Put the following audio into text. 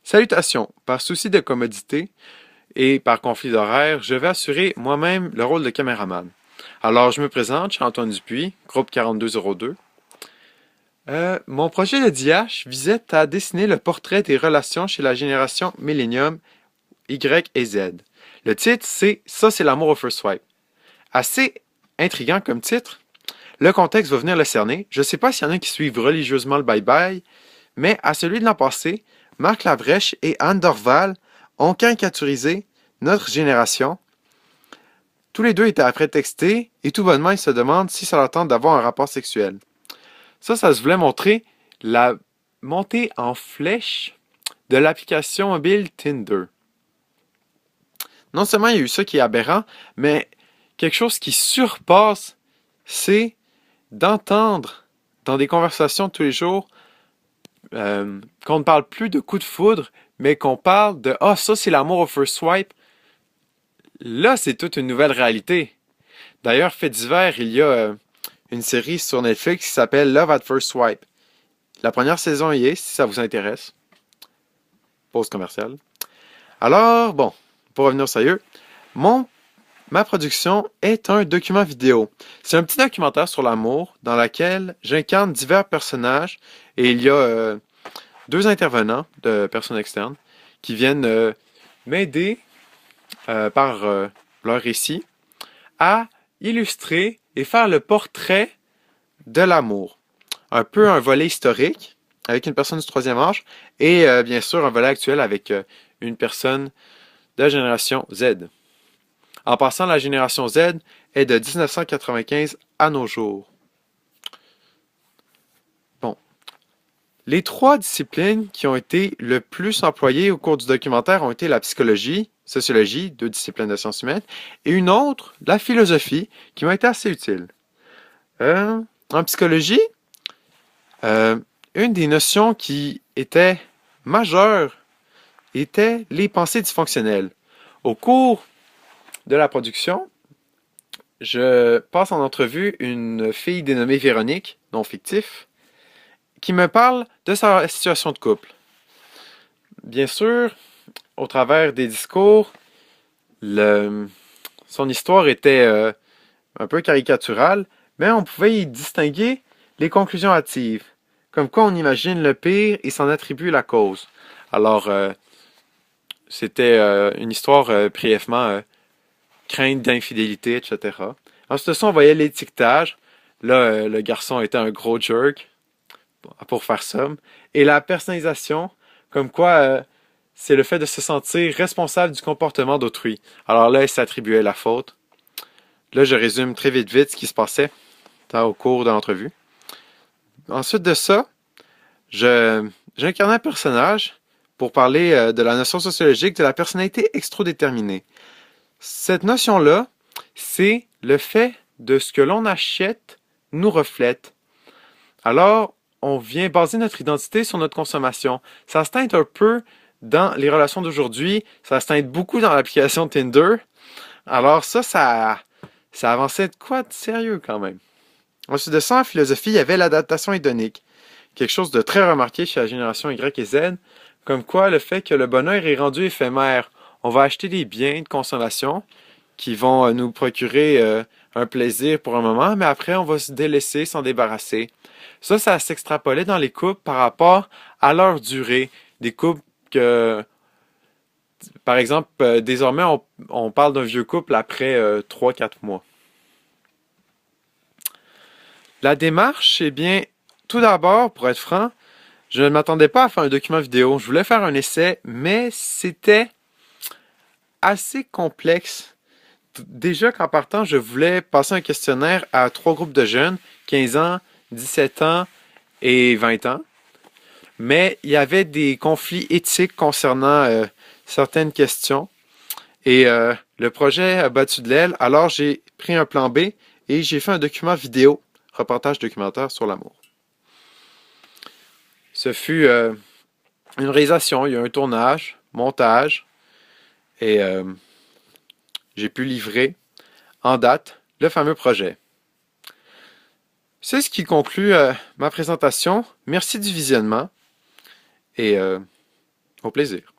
Salutations! Par souci de commodité et par conflit d'horaire, je vais assurer moi-même le rôle de caméraman. Alors, je me présente, je suis Antoine Dupuis, groupe 4202. Mon projet de DH visait à dessiner le portrait des relations chez la génération Millennium Y et Z. Le titre, c'est Ça, c'est l'amour au first swipe. Assez intriguant comme titre. Le contexte va venir le cerner. Je ne sais pas s'il y en a qui suivent religieusement le bye-bye, mais à celui de l'an passé, Marc Labrèche et Anne Dorval ont caricaturisé notre génération. Tous les deux étaient après texter et tout bonnement ils se demandent si ça leur tente d'avoir un rapport sexuel. Ça se voulait montrer la montée en flèche de l'application mobile Tinder. Non seulement il y a eu ça qui est aberrant, mais quelque chose qui surpasse, c'est d'entendre dans des conversations de tous les jours qu'on ne parle plus de coup de foudre, mais qu'on parle de « Ah, ça c'est l'amour au first swipe ». Là, c'est toute une nouvelle réalité. D'ailleurs, fait divers, il y a une série sur Netflix qui s'appelle Love at First Swipe. La première saison y est, si ça vous intéresse. Pause commerciale. Alors, bon, pour revenir au sérieux, ma production est un document vidéo. C'est un petit documentaire sur l'amour dans lequel j'incarne divers personnages et il y a deux intervenants de personnes externes qui viennent m'aider par leur récit à illustrer et faire le portrait de l'amour. Un peu un volet historique avec une personne du troisième âge et bien sûr un volet actuel avec une personne de la génération Z. En passant, la génération Z est de 1995 à nos jours. Bon. Les trois disciplines qui ont été le plus employées au cours du documentaire ont été la psychologie, sociologie, deux disciplines de sciences humaines, et une autre, la philosophie, qui m'a été assez utile. En psychologie, une des notions qui était majeure était les pensées dysfonctionnelles. Au cours de la production, je passe en entrevue une fille dénommée Véronique, non fictif, qui me parle de sa situation de couple. Bien sûr, au travers des discours, son histoire était un peu caricaturale, mais on pouvait y distinguer les conclusions hâtives, comme quoi on imagine le pire et s'en attribue la cause. Alors, c'était une histoire brièvement crainte d'infidélité, etc. Ensuite de ça, on voyait l'étiquetage. Là, le garçon était un gros jerk pour faire ça. Et la personnalisation, comme quoi c'est le fait de se sentir responsable du comportement d'autrui. Alors là, il s'attribuait la faute. Là, je résume très vite ce qui se passait au cours de l'entrevue. Ensuite de ça, j'incarnais un personnage pour parler de la notion sociologique de la personnalité extrodéterminée. Cette notion-là, c'est le fait de ce que l'on achète nous reflète. Alors, on vient baser notre identité sur notre consommation. Ça se teinte un peu dans les relations d'aujourd'hui, ça se teinte beaucoup dans l'application Tinder. Alors ça avançait de quoi de sérieux quand même. Ensuite de ça, en philosophie, il y avait l'adaptation hédonique. Quelque chose de très remarqué chez la génération Y et Z, comme quoi le fait que le bonheur est rendu éphémère. On va acheter des biens de consommation qui vont nous procurer un plaisir pour un moment, mais après, on va se délaisser, s'en débarrasser. Ça s'extrapolait dans les couples par rapport à leur durée. Des couples que, par exemple, désormais, on parle d'un vieux couple après 3-4 mois. La démarche, eh bien, tout d'abord, pour être franc, je ne m'attendais pas à faire un document vidéo. Je voulais faire un essai, mais c'était assez complexe. Déjà qu'en partant, je voulais passer un questionnaire à 3 groupes de jeunes, 15 ans, 17 ans et 20 ans. Mais il y avait des conflits éthiques concernant certaines questions. Et le projet a battu de l'aile. Alors j'ai pris un plan B et j'ai fait un document vidéo, reportage documentaire sur l'amour. Ce fut une réalisation, il y a eu un tournage, montage, et j'ai pu livrer en date le fameux projet. C'est ce qui conclut ma présentation. Merci du visionnement et Au plaisir.